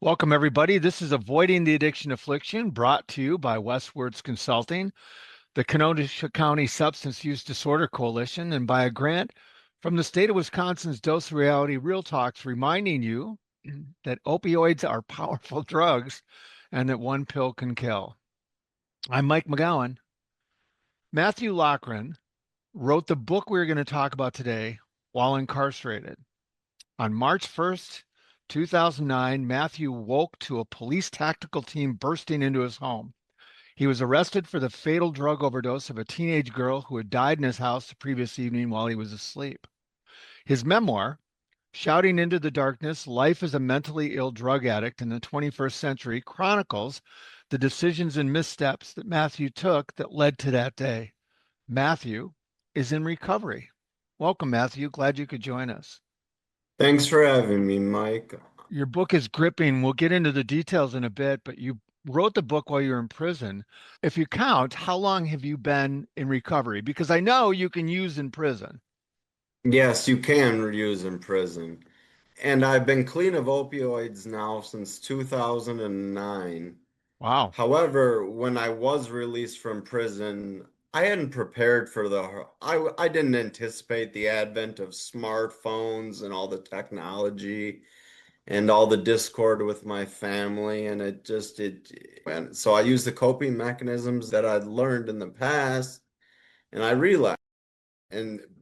Welcome, everybody. This is Avoiding the Addiction Affliction, brought to you by Westwards Consulting, the Kenosha County Substance Use Disorder Coalition, and by a grant from the state of Wisconsin's Dose of Reality Real Talks, reminding you that opioids are powerful drugs and that one pill can kill. I'm Mike McGowan. Matthew Laughrin wrote the book we're going to talk about today while incarcerated. On March 1st, 2009, Matthew woke to a police tactical team bursting into his home. He was arrested for the fatal drug overdose of a teenage girl who had died in his house the previous evening while he was asleep. His memoir, Shouting into the Darkness, Life as a Mentally Ill Drug Addict in the 21st Century, chronicles the decisions and missteps that Matthew took that led to that day. Matthew is in recovery. Welcome, Matthew. Glad you could join us. Thanks for having me, Mike. Your book is gripping. We'll get into the details in a bit, but you wrote the book while you were in prison. If you count, how long have you been in recovery? Because I know you can use in prison. Yes, you can use in prison. And I've been clean of opioids now since 2009. Wow. However, when I was released from prison, I hadn't prepared for I didn't anticipate the advent of smartphones and all the technology and all the discord with my family. And and so I used the coping mechanisms that I'd learned in the past and I relapsed.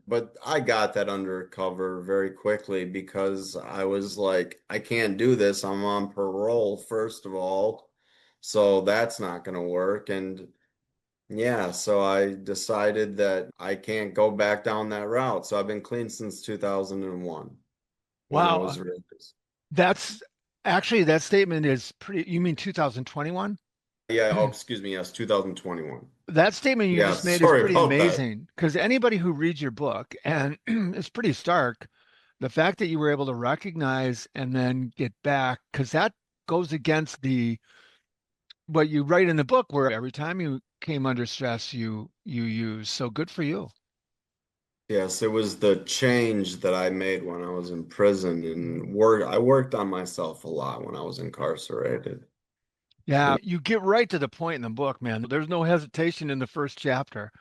But I got that under cover very quickly because I was like, I can't do this. I'm on parole, first of all. So that's not going to work. And yeah, so I decided that I can't go back down that route. So I've been clean since 2001 when I Wow. was released. That's actually, that statement is pretty. You mean 2021? Yeah, oh, excuse me. Yes, 2021. That statement you Yeah, just made is sorry pretty about that. amazing because anybody who reads your book, and it's pretty stark, the fact that you were able to recognize and then get back, because that goes against the what you write in the book, where every time you came under stress, you use. So good for you. Yes, it was the change that I made when I was in prison and I worked on myself a lot when I was incarcerated. Yeah, you get right to the point in the book, man. There's no hesitation in the first chapter.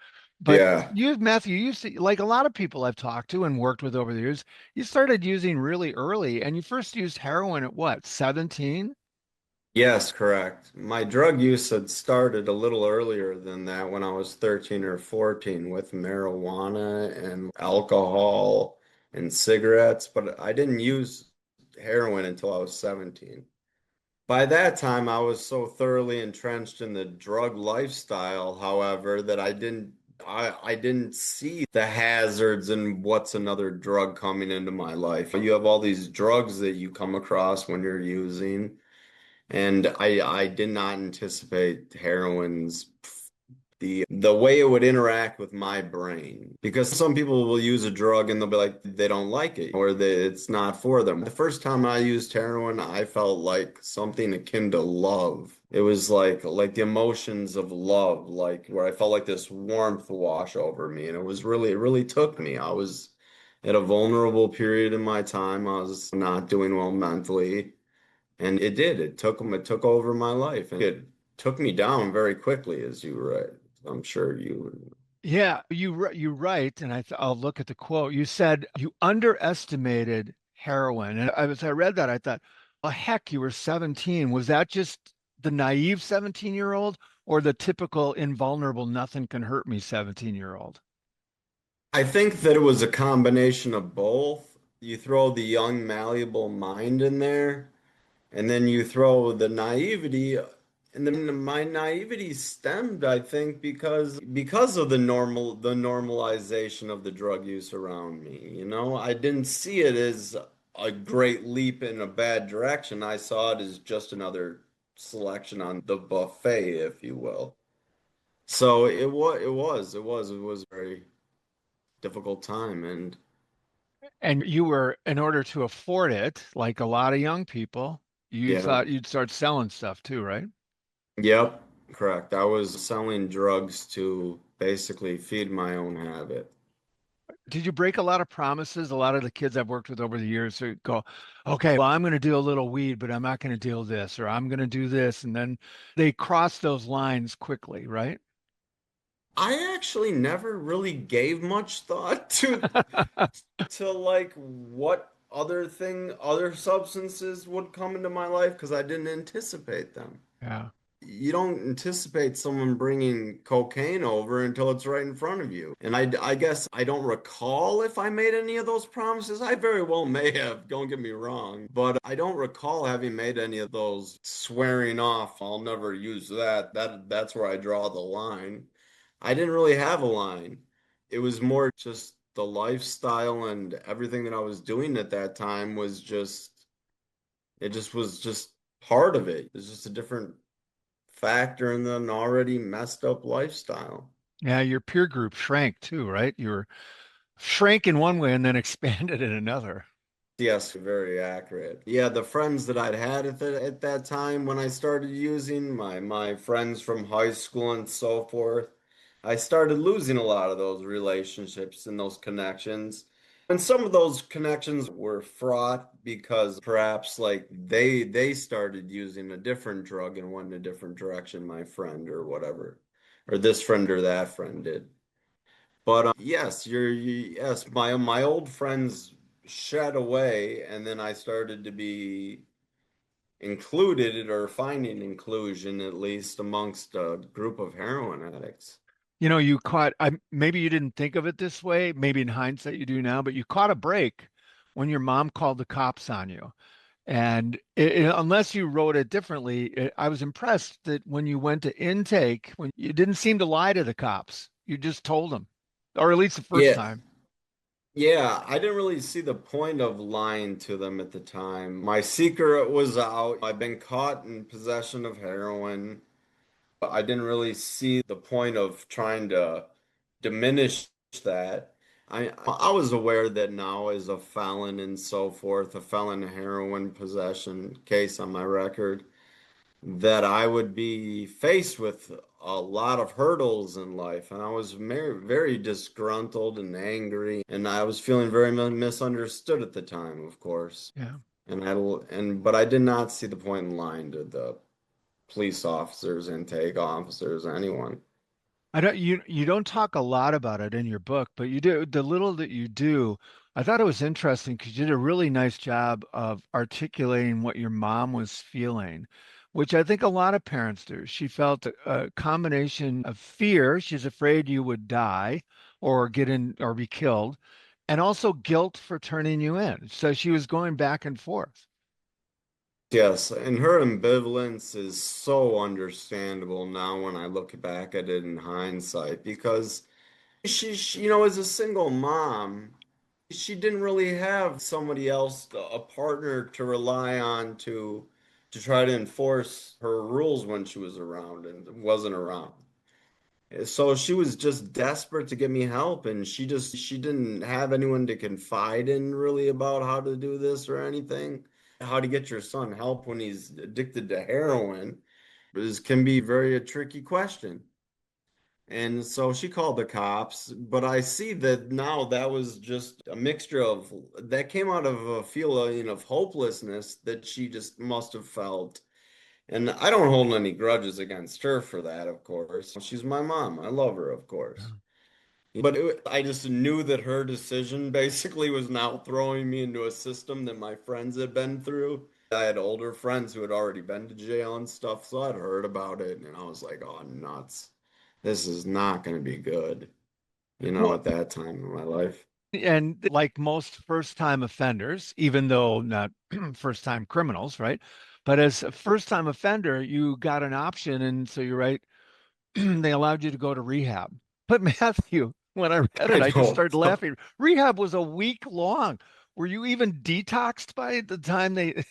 But Yeah. you, Matthew, you see, like a lot of people I've talked to and worked with over the years, you started using really early, and you first used heroin at what, 17? Yes, correct. My drug use had started a little earlier than that when I was 13 or 14 with marijuana and alcohol and cigarettes, but I didn't use heroin until I was 17. By that time, I was so thoroughly entrenched in the drug lifestyle, however, that I didn't see the hazards and what's another drug coming into my life. You have all these drugs that you come across when you're using, and I did not anticipate heroin's the way it would interact with my brain. Because some people will use a drug and they'll be like they don't like it or it's not for them. The first time I used heroin, I felt like something akin to love. It was like the emotions of love, like where I felt like this warmth wash over me. And it really took me. I was at a vulnerable period in my time. I was not doing well mentally. And it did. It took over my life. And it took me down very quickly, as you read. I'm sure you. Yeah, you write, and I'll look at the quote. You said you underestimated heroin, and as I read that, I thought, well, heck, you were 17. Was that just the naive 17-year-old, or the typical invulnerable, nothing can hurt me 17-year-old? I think that it was a combination of both. You throw the young, malleable mind in there, and then you throw the naivety. And then my naivety stemmed, I think, because of the normalization of the drug use around me. You know, I didn't see it as a great leap in a bad direction. I saw it as just another selection on the buffet, if you will. So it was a very difficult time, and And you were, in order to afford it, like a lot of young people, you yeah, thought you'd start selling stuff too, right? yep, correct. I was selling drugs to basically feed my own habit. Did you break a lot of promises? A lot of the kids I've worked with over the years who go, okay, well, I'm going to do a little weed, but I'm not going to deal this, or I'm going to do this. And then they cross those lines quickly, right? I actually never really gave much thought to like what other substances would come into my life because I didn't anticipate them. Yeah. You don't anticipate someone bringing cocaine over until it's right in front of you. And I guess I don't recall if I made any of those promises. I very well may have, don't get me wrong, but I don't recall having made any of those swearing off, I'll never use that. That's where I draw the line. I didn't really have a line. It was more just the lifestyle and everything that I was doing at that time it just was just part of it. It's just a different factor in an already messed up lifestyle. Yeah, your peer group shrank too, right? You were shrank in one way and then expanded in another. Yes, very accurate. Yeah, the friends that I'd had at that time when I started using my friends from high school and so forth, I started losing a lot of those relationships and those connections. And some of those connections were fraught because perhaps like they started using a different drug and went in a different direction, my friend or whatever, or this friend or that friend did. But yes, yes, my old friends shed away, and then I started to be included or finding inclusion at least amongst a group of heroin addicts. You know, you caught, maybe you didn't think of it this way, maybe in hindsight you do now, but you caught a break when your mom called the cops on you. And unless you wrote it differently, I was impressed that when you went to intake, when you didn't seem to lie to the cops, you just told them, or at least the first Yeah, time. yeah, I didn't really see the point of lying to them at the time. My secret was out. I've been caught in possession of heroin. I didn't really see the point of trying to diminish that. I was aware that now as a felon and so forth, a felon heroin possession case on my record, that I would be faced with a lot of hurdles in life. And I was very disgruntled and angry, and I was feeling very misunderstood at the time, of course. Yeah. But I did not see the point in lying to the police officers, intake officers, anyone. I don't you don't talk a lot about it in your book, but you do the little that you do. I thought it was interesting because you did a really nice job of articulating what your mom was feeling, which I think a lot of parents do. She felt a combination of fear, she's afraid you would die or get in or be killed, and also guilt for turning you in. So she was going back and forth. Yes, and her ambivalence is so understandable now when I look back at it in hindsight because as a single mom, she didn't really have somebody else, a partner to rely on to try to enforce her rules when she was around and wasn't around. So she was just desperate to get me help, and she didn't have anyone to confide in really about how to do this or anything. How to get your son help when he's addicted to heroin can be very a tricky question. And so she called the cops, but I see that now that was just a mixture of that came out of a feeling of hopelessness that she just must have felt. And I don't hold any grudges against her for that, of course. She's my mom. I love her, of course. But I just knew that her decision basically was now throwing me into a system that my friends had been through. I had older friends who had already been to jail and stuff, so I'd heard about it, and I was like, oh, nuts. This is not going to be good, Well, at that time in my life. and like most first-time offenders, even though not first-time criminals, right? But as a first-time offender, you got an option, and so you're right, they allowed you to go to rehab. But Matthew, when I read I it, I just don't. started laughing. Rehab was a week long. Were you even detoxed by the time the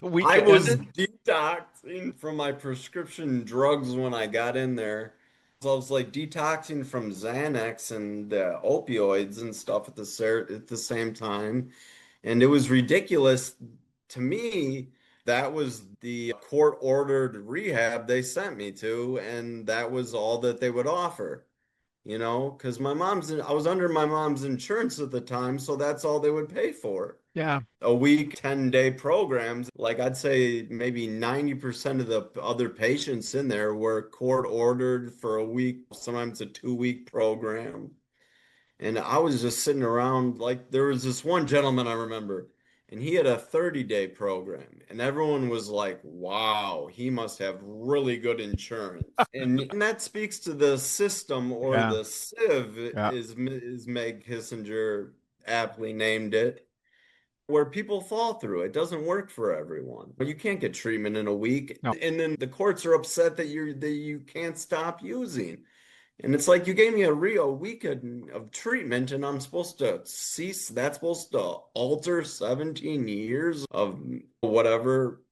week I was ended? detoxing from my prescription drugs when I got in there. So I was like detoxing from Xanax and opioids and stuff at the same time. And it was ridiculous to me. That was the court-ordered rehab they sent me to, and that was all that they would offer. because I was under my mom's insurance at the time, so that's all they would pay for. Yeah. A week, 10-day programs. Like I'd say maybe 90% of the other patients in there were court ordered for a week, sometimes a 2-week program. And I was just sitting around, like there was this one gentleman I remember, and he had a 30-day program, and everyone was like, wow, he must have really good insurance. And that speaks to the system, or Yeah. the sieve, Yeah. is Meg Kissinger aptly named it, where people fall through. It doesn't work for everyone. You can't get treatment in a week, No. and then the courts are upset that you can't stop using. And it's like you gave me a real week of treatment, and I'm supposed to cease. That's supposed to alter 17 years of whatever,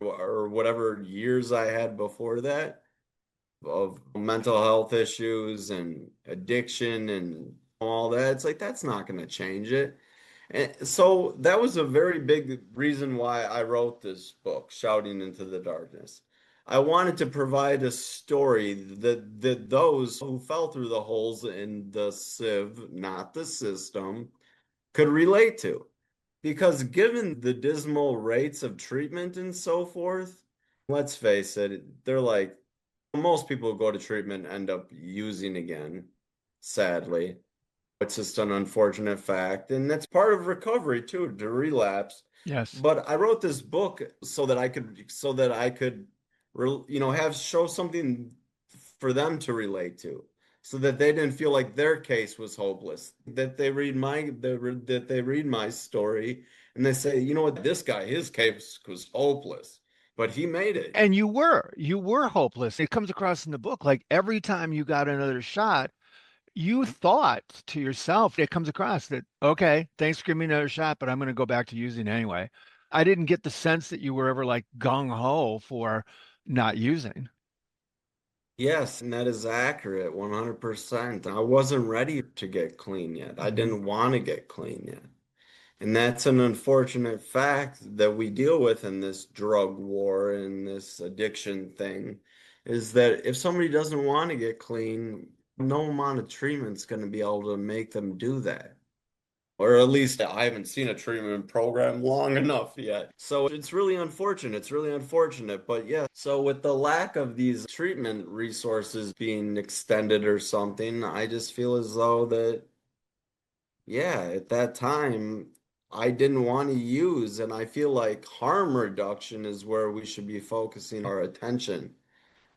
or whatever years I had before that, of mental health issues and addiction and all that. It's like that's not going to change it. And so that was a very big reason why I wrote this book, Shouting into the Darkness. I wanted to provide a story that those who fell through the holes in the sieve, not the system, could relate to. Because given the dismal rates of treatment and so forth, let's face it, they're like most people who go to treatment end up using again, sadly. It's just an unfortunate fact, and that's part of recovery too, to relapse. Yes. But I wrote this book so that I could have show something for them to relate to, so that they didn't feel like their case was hopeless. That they read my story and they say, you know what, this guy, his case was hopeless, but he made it. And you were hopeless. It comes across in the book. Like every time you got another shot, you thought to yourself, it comes across that, okay, thanks for giving me another shot, but I'm going to go back to using anyway. I didn't get the sense that you were ever like gung ho for not using. Yes, and that is accurate, 100%. I wasn't ready to get clean yet. I Mhm. didn't want to get clean yet. And that's an unfortunate fact that we deal with in this drug war and this addiction thing, is that if somebody doesn't want to get clean, no amount of treatment's going to be able to make them do that. Or at least I haven't seen a treatment program long enough yet. So it's really unfortunate. It's really unfortunate. But yeah, so with the lack of these treatment resources being extended or something, I just feel as though that, yeah, at that time, I didn't want to use, and I feel like harm reduction is where we should be focusing our attention.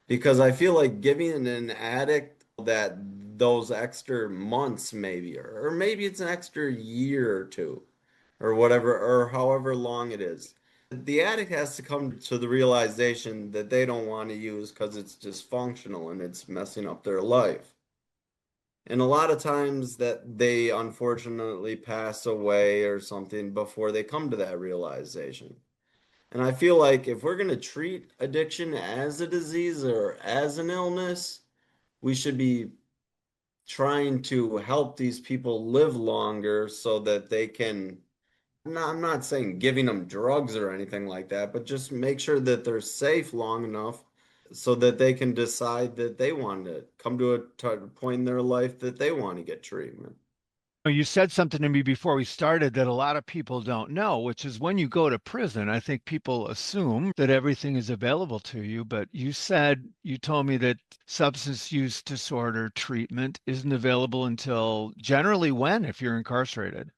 Because I feel like giving an addict that those extra months maybe, or maybe it's an extra year or two, or whatever, or however long it is. The addict has to come to the realization that they don't want to use because it's dysfunctional and it's messing up their life. And a lot of times that they unfortunately pass away or something before they come to that realization. And I feel like if we're going to treat addiction as a disease or as an illness, we should be trying to help these people live longer so that they can. I'm not saying giving them drugs or anything like that, but just make sure that they're safe long enough so that they can decide that they want to come to a point in their life that they want to get treatment. You said something to me before we started that a lot of people don't know, which is when you go to prison, I think people assume that everything is available to you. But you told me that substance use disorder treatment isn't available until generally when, if you're incarcerated.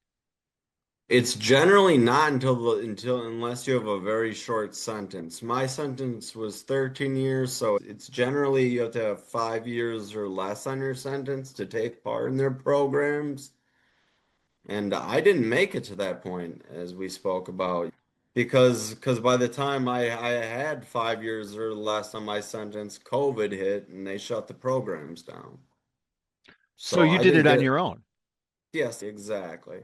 It's generally not until unless you have a very short sentence. My sentence was 13 years, so it's generally you have to have 5 years or less on your sentence to take part in their programs. And I didn't make it to that point, as we spoke about, because by the time I had 5 years or less on my sentence, COVID hit and they shut the programs down. So So you I did didn't it on get, your own. yes, exactly.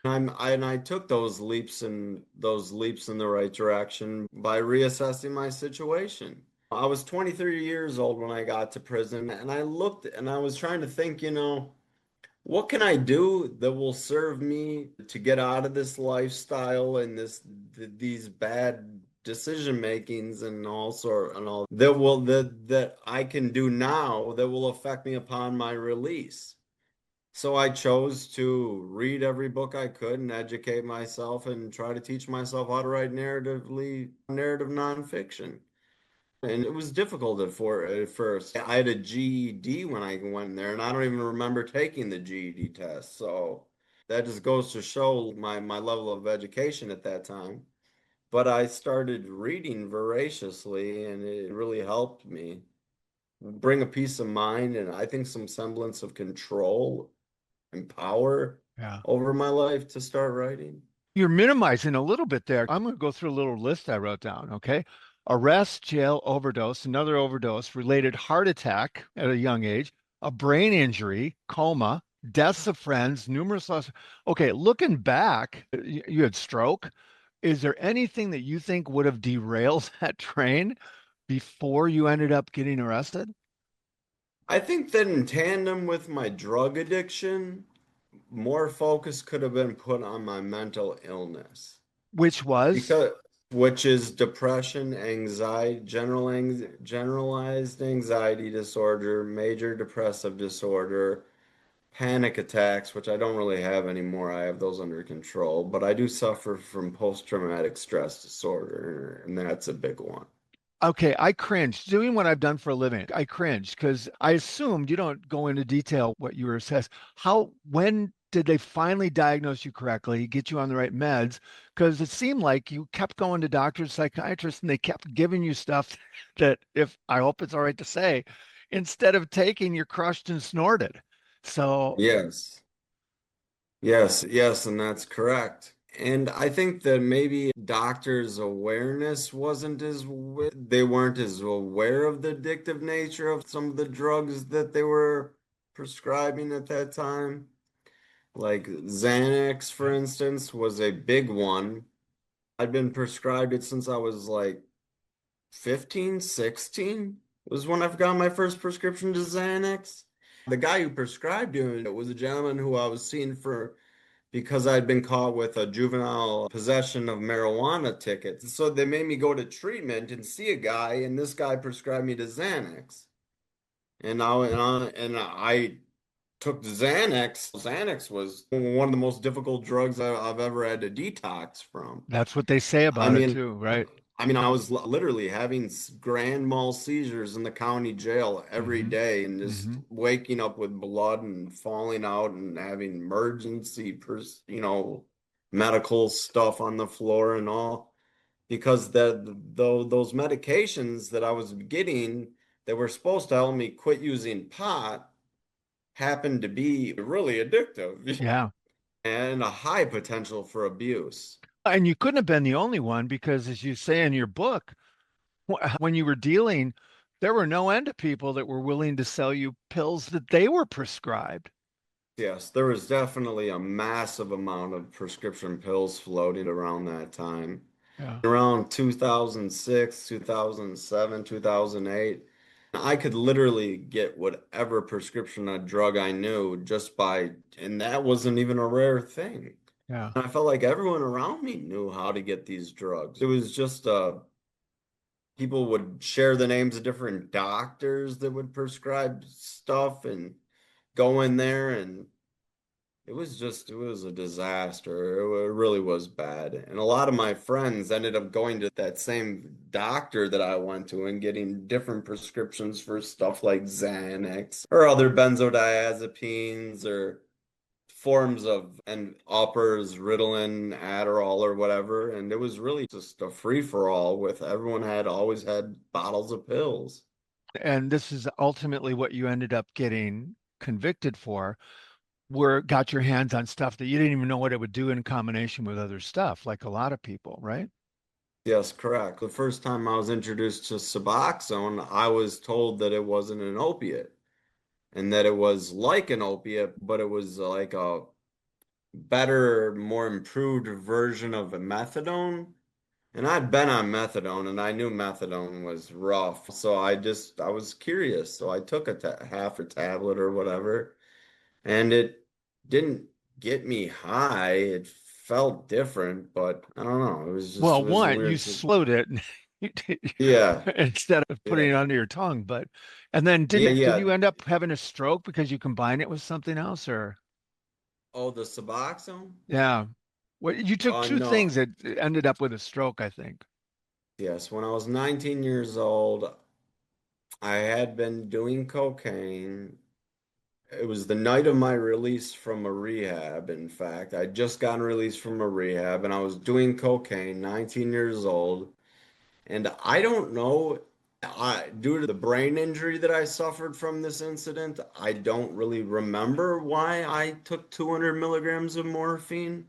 And I took those leaps in the right direction by reassessing my situation. I was 23 years old when I got to prison, and I looked and I was trying to think, what can I do that will serve me to get out of this lifestyle and these bad decision makings and all sort and all that will that I can do now that will affect me upon my release. So I chose to read every book I could and educate myself and try to teach myself how to write narrative nonfiction. And it was difficult at first. I had a GED when I went there, and I don't even remember taking the GED test. So that just goes to show my level of education at that time. But I started reading voraciously, and it really helped me bring a peace of mind and I think some semblance of control and power Yeah. over my life to start writing. You're minimizing a little bit there. I'm going to go through a little list I wrote down, okay? Arrest, jail, overdose, another overdose, related heart attack at a young age, a brain injury, coma, deaths of friends, numerous loss. Okay, looking back, you had stroke. Is there anything that you think would have derailed that train before you ended up getting arrested? I think that in tandem with my drug addiction, more focus could have been put on my mental illness Which was, because which is depression, anxiety, generalized anxiety disorder, major depressive disorder, panic attacks, which I don't really have anymore. I have those under control, but I do suffer from post-traumatic stress disorder, and that's a big one. okay, I cringed doing what I've done for a living. I cringed because I assumed you don't go into detail what you were assessed. When did they finally diagnose you correctly, get you on the right meds? Because it seemed like you kept going to doctors, psychiatrists, and they kept giving you stuff that, if I hope it's all right to say, instead of taking, you crushed and snorted. So, Yes. Yes, and that's correct. And I think that maybe doctors' awareness wasn't they weren't as aware of the addictive nature of some of the drugs that they were prescribing at that time. Like Xanax, for yeah, instance, was a big one. I'd been prescribed it since I was like 15, 16 was when I've got my first prescription to Xanax. The guy who prescribed it was a gentleman who I was seeing for because I'd been caught with a juvenile possession of marijuana ticket. So they made me go to treatment and see a guy, and this guy prescribed me to Xanax. And I took the Xanax. Xanax was one of the most difficult drugs I've ever had to detox from. that's what they say I about it mean, too, right? I was literally having grand mal seizures in the county jail every Hmm. day and just Hmm. waking up with blood and falling out and having medical stuff on the floor and all because those medications that I was getting that were supposed to help me quit using pot happened to be really addictive Yeah. and a high potential for abuse. And you couldn't have been the only one because, as you say in your book, when you were dealing, there were no end of people that were willing to sell you pills that they were prescribed. Yes, there was definitely a massive amount of prescription pills floating around that time. Yeah. Around 2006, 2007, 2008, I could literally get whatever prescription of drug I knew and that wasn't even a rare thing. Yeah. I felt like everyone around me knew how to get these drugs. It was just people would share the names of different doctors that would prescribe stuff and go in there and it was a disaster. It really was bad. And a lot of my friends ended up going to that same doctor that I went to and getting different prescriptions for stuff like Xanax or other benzodiazepines or forms of and uppers, Ritalin, Adderall, or whatever. And it was really just a free-for-all with everyone had always had bottles of pills. And this is ultimately what you ended up getting convicted for, where got your hands on stuff that you didn't even know what it would do in combination with other stuff, like a lot of people, right? Yes, correct. The first time I was introduced to Suboxone, I was told that it wasn't an opiate and that it was like an opiate, but it was like a better, more improved version of a methadone. And I'd been on methadone and I knew methadone was rough. So I was curious. So I took half a tablet or whatever, and it didn't get me high. It felt different, but I don't know. It Well, was a one, you weird. slowed it Yeah, instead of putting yeah, it under your tongue. But, and then yeah, did yeah. you end up having a stroke because you combined it with something else or? Oh, the Suboxone? Yeah. Well, you took two things No. that ended up with a stroke, I think. Yes, when I was 19 years old, I had been doing cocaine. It was the night of my release from a rehab, in fact. I'd just gotten released from a rehab and I was doing cocaine, 19 years old. And I don't know, due to the brain injury that I suffered from this incident, I don't really remember why I took 200 milligrams of morphine.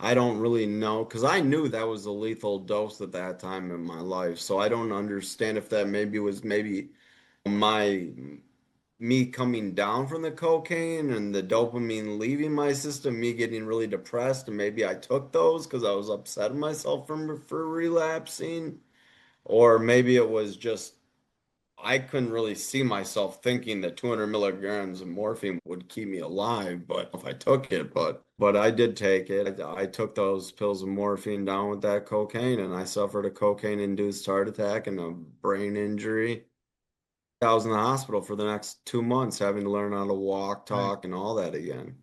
I don't really know because I knew that was a lethal dose at that time in my life. So I don't understand if that maybe was maybe my me coming down from the cocaine and the dopamine leaving my system, me getting really depressed, and maybe I took those because I was upset at myself for relapsing. Or maybe it was just I couldn't really see myself thinking that 200 milligrams of morphine would keep me alive, but if I took it, but I did take it. I took those pills of morphine down with that cocaine, and I suffered a cocaine-induced heart attack and a brain injury. I was in the hospital for the next 2 months, having to learn how to walk, Right. talk, and all that again.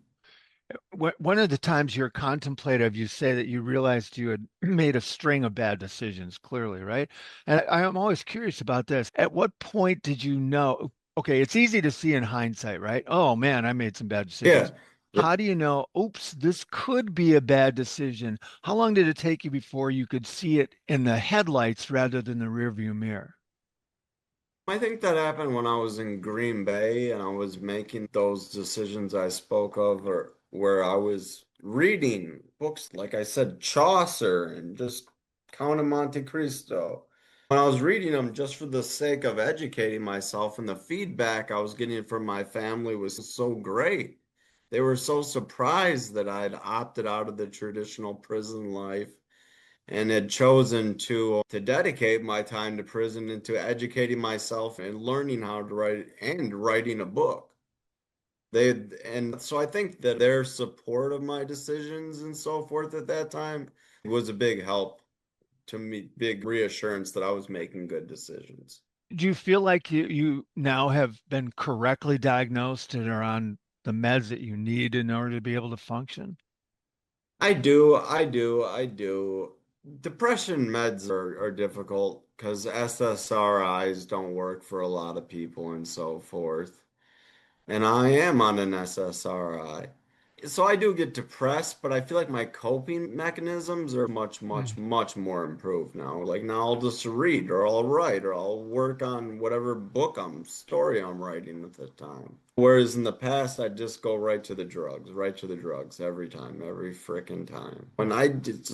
One of the times you're contemplative, you say that you realized you had made a string of bad decisions, clearly, right? And I'm always curious about this. At what point did you know? Okay, it's easy to see in hindsight, right? Oh man, I made some bad decisions. Yeah. How do you know, oops, this could be a bad decision? How long did it take you before you could see it in the headlights rather than the rearview mirror? I think that happened when I was in Green Bay and I was making those decisions I spoke of, or where I was reading books, like I said, Chaucer and just Count of Monte Cristo. When I was reading them just for the sake of educating myself, and the feedback I was getting from my family was so great. They were so surprised that I'd opted out of the traditional prison life and had chosen to dedicate my time to prison and to educating myself and learning how to write and writing a book. They and so I think that their support of my decisions and so forth at that time was a big help to me, big reassurance that I was making good decisions. Do you feel like you now have been correctly diagnosed and are on the meds that you need in order to be able to function? I do. Depression meds are difficult because SSRIs don't work for a lot of people and so forth. And I am on an SSRI. So I do get depressed, but I feel like my coping mechanisms are much more improved now. Like now I'll just read or I'll write or I'll work on whatever story I'm writing at the time. Whereas in the past, I'd just go right to the drugs every time, every frickin' time. When I did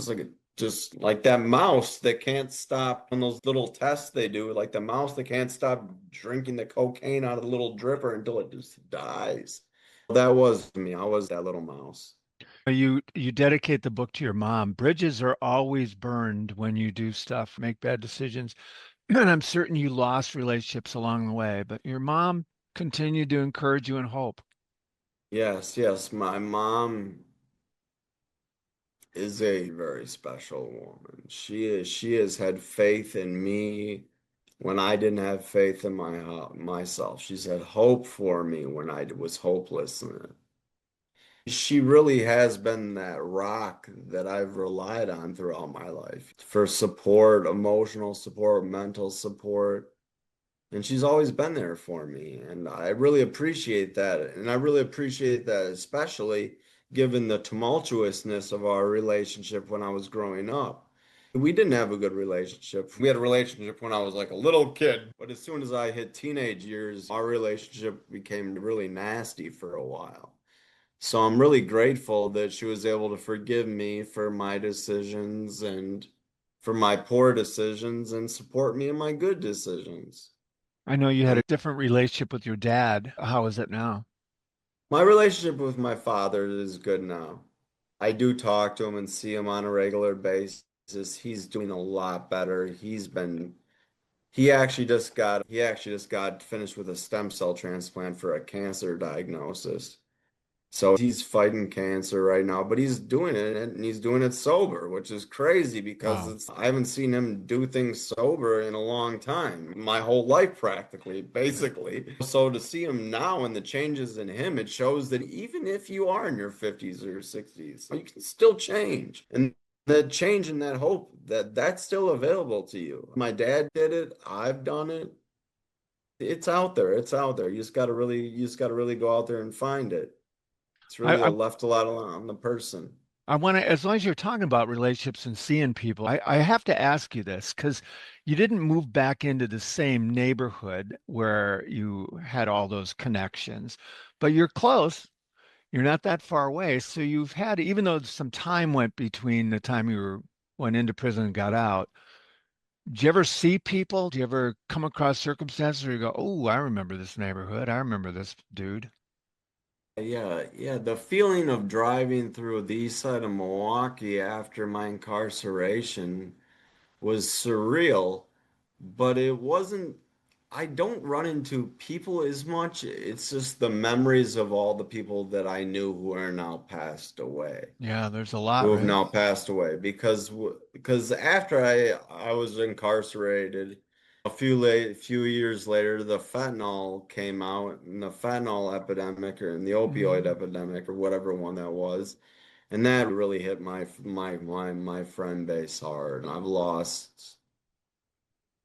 just like that mouse that can't stop on those little tests they do, like the mouse that can't stop drinking the cocaine out of the little dripper until it just dies. That was me. I was that little mouse. You dedicate the book to your mom. Bridges are always burned when you do stuff, make bad decisions. And I'm certain you lost relationships along the way, but your mom continued to encourage you and hope. Yes, yes. My mom is a very special woman. She has had faith in me when I didn't have faith in myself. She's had hope for me when I was hopeless. She really has been that rock that I've relied on throughout my life for support, emotional support, mental support. And she's always been there for me. And I really appreciate that. And I really appreciate that, especially given the tumultuousness of our relationship when I was growing up. We didn't have a good relationship. We had a relationship when I was like a little kid, but as soon as I hit teenage years, our relationship became really nasty for a while. So I'm really grateful that she was able to forgive me for my decisions and for my poor decisions and support me in my good decisions. I know you had And a different relationship with your dad. How is it now? my relationship with my father is good now. I do talk to him and see him on a regular basis. He's doing a lot better. He actually just got finished with a stem cell transplant for a cancer diagnosis. So he's fighting cancer right now, but he's doing it and he's doing it sober, which is crazy because Wow. I haven't seen him do things sober in a long time. My whole life practically, basically. So to see him now and the changes in him, it shows that even if you are in your 50s or your 60s, you can still change. And that change and that hope that's still available to you. My dad did it, I've done it. It's out there. It's out there. You just gotta really go out there and find it. It's I, really I, left a lot on the person. I want to, as long as you're talking about relationships and seeing people, I have to ask you this because you didn't move back into the same neighborhood where you had all those connections, but you're close. You're not that far away. So you've had, even though some time went between the time went into prison and got out, do you ever see people? Do you ever come across circumstances where you go, "Oh, I remember this neighborhood. I remember this dude." Yeah, yeah. The feeling of driving through the east side of Milwaukee after my incarceration was surreal, but it wasn't. I don't run into people as much. It's just the memories of all the people that I knew who are now passed away. Yeah, there's a lot, Who have right? now passed away because after I was incarcerated few years later the fentanyl came out and the fentanyl epidemic or and the opioid Mm. epidemic or whatever one that was and that really hit my friend base hard and I've lost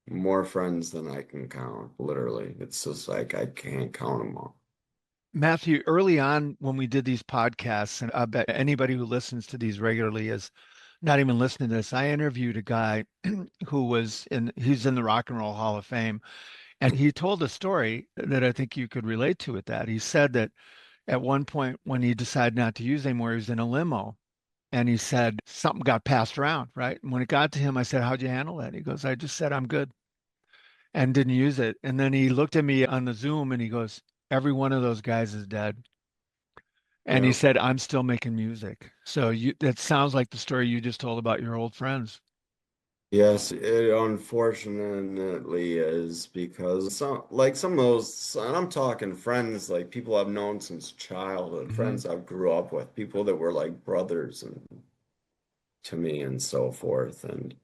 more friends than I can count literally it's just like I can't count them all. Matthew, early on when we did these podcasts, and I bet anybody who listens to these regularly is not even listening to this. I interviewed a guy he's in the Rock and Roll Hall of Fame, and he told a story that I think you could relate to with that. He said that at one point when he decided not to use anymore, he was in a limo. And he said something got passed around, right? And when it got to him, I said, "How'd you handle that?" He goes, "I just said I'm good," and didn't use it. And then he looked at me on the Zoom and he goes, "Every one of those guys is dead." And he Yeah. said, "I'm still making music." So that sounds like the story you just told about your old friends. Yes, it unfortunately is because some of those, and I'm talking friends, like people I've known since childhood, Hmm. friends I've grew up with, people that were like brothers and to me and so forth. And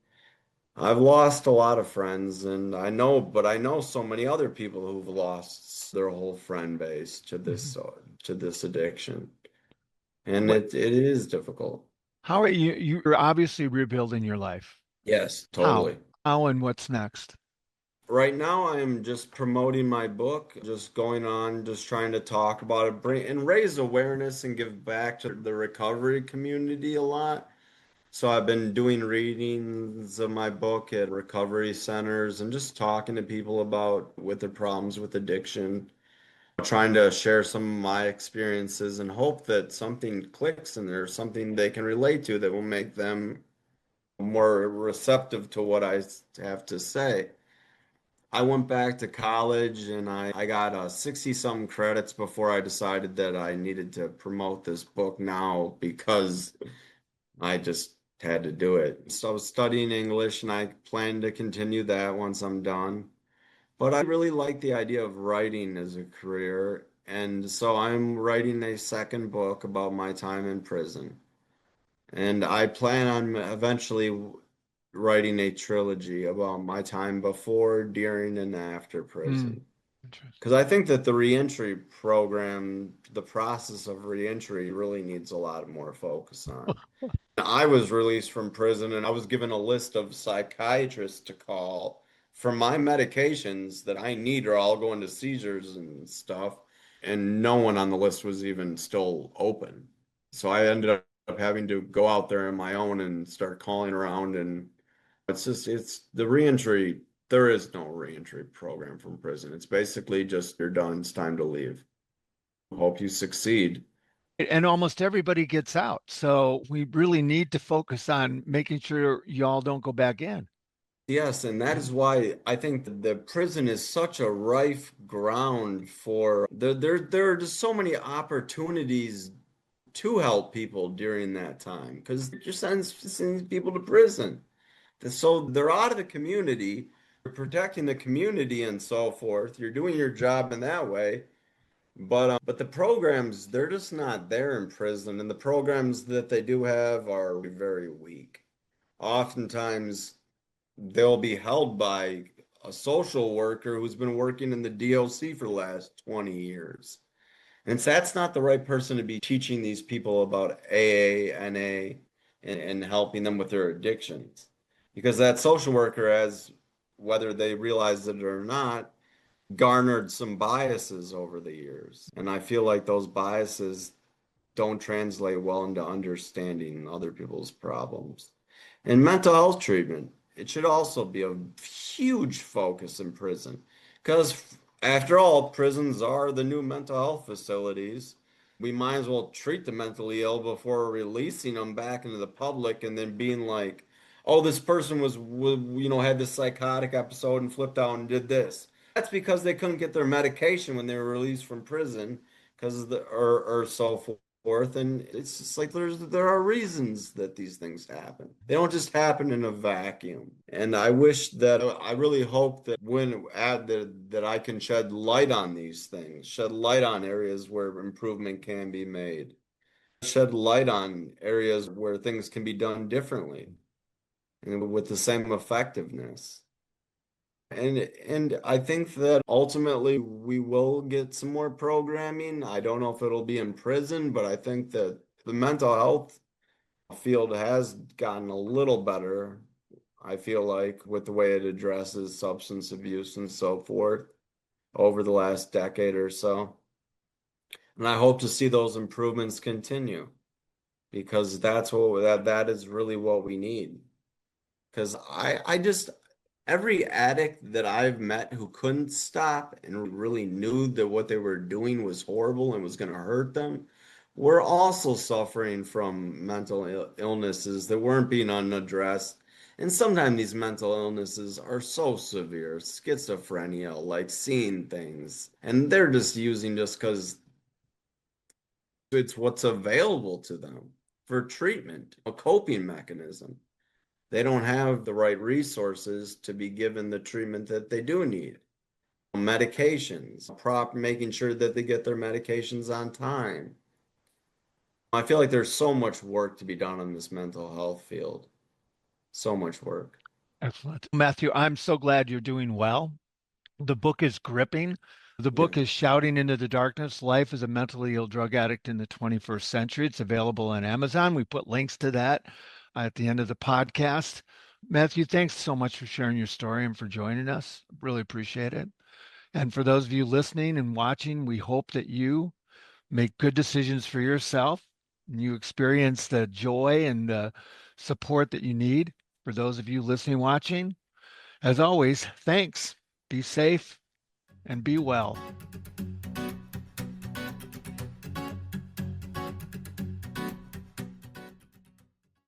I've lost a lot of friends, and but I know so many other people who've lost their whole friend base Hmm. to this addiction, and What? it is difficult. How are you? You're obviously rebuilding your life. Yes, How? totally. How and what's next? Right now, I'm just promoting my book, just going on, just trying to talk about it, bring and raise awareness and give back to the recovery community a lot. So I've been doing readings of my book at recovery centers and just talking to people about with their problems with addiction, trying to share some of my experiences and hope that something clicks and there's something they can relate to that will make them more receptive to what I have to say. I went back to college and I got 60 something credits before I decided that I needed to promote this book now because I just had to do it. So I was studying English and I plan to continue that once I'm done. But I really like the idea of writing as a career. And so I'm writing a second book about my time in prison. And I plan on eventually writing a trilogy about my time before, during, and after Hmm. prison. Interesting. Because I think that the reentry program, the process of reentry really needs a lot more focus on. I was released from prison and I was given a list of psychiatrists to call for my medications that I need or I'll go into seizures and stuff. And no one on the list was even still open. So I ended up having to go out there on my own and start calling around. And it's the reentry. There is no reentry program from prison. It's basically just you're done. It's time to leave. Hope you succeed. And almost everybody gets out. So we really need to focus on making sure y'all don't go back in. Yes, and that Yeah. is why I think that the prison is such a rife ground for there are just so many opportunities to help people during that time because it just sends people to prison. So they're out of the community, you're protecting the community and so forth. You're doing your job in that way, But the programs, they're just not there in prison, and the programs that they do have are very weak. Oftentimes, they'll be held by a social worker who's been working in the DOC for the last 20 years. And so that's not the right person to be teaching these people about AA, NA, and helping them with their addictions. Because that social worker has, whether they realize it or not, garnered some biases over the years. And I feel like those biases don't translate well into understanding other people's problems. And mental health treatment, it should also be a huge focus in prison. Because after all, prisons are the new mental health facilities. We might as well treat the mentally ill before releasing them back into the public and then being like, oh, this person had this psychotic episode and flipped out and did this. That's because they couldn't get their medication when they were released from prison because or so forth. And it's just like there are reasons that these things happen. They don't just happen in a vacuum. And I really hope that that I can shed light on these things, shed light on areas where improvement can be made, shed light on areas where things can be done differently and with the same effectiveness. And I think that ultimately we will get some more programming. I don't know if it'll be in prison, but I think that the mental health field has gotten a little better. I feel like with the way it addresses substance abuse and so forth over the last decade or so. And I hope to see those improvements continue because that is really what we need. Because I just every addict that I've met who couldn't stop and really knew that what they were doing was horrible and was going to hurt them were also suffering from illnesses that weren't being unaddressed. And sometimes these mental illnesses are so severe, schizophrenia, like seeing things, and they're just using just because it's what's available to them for treatment, a coping mechanism. They don't have the right resources to be given the treatment that they do need. Medications, making sure that they get their medications on time. I feel like there's so much work to be done in this mental health field. So much work. Excellent. Matthew, I'm so glad you're doing well. The book is gripping. The Yeah. book is Shouting into the Darkness: Life as a Mentally Ill Drug Addict in the 21st Century. It's available on Amazon. We put links to that at the end of the podcast. Matthew, thanks so much for sharing your story and for joining us. Really appreciate it. And for those of you listening and watching, we hope that you make good decisions for yourself and you experience the joy and the support that you need. For those of you listening, watching, as always, thanks. Be safe and be well.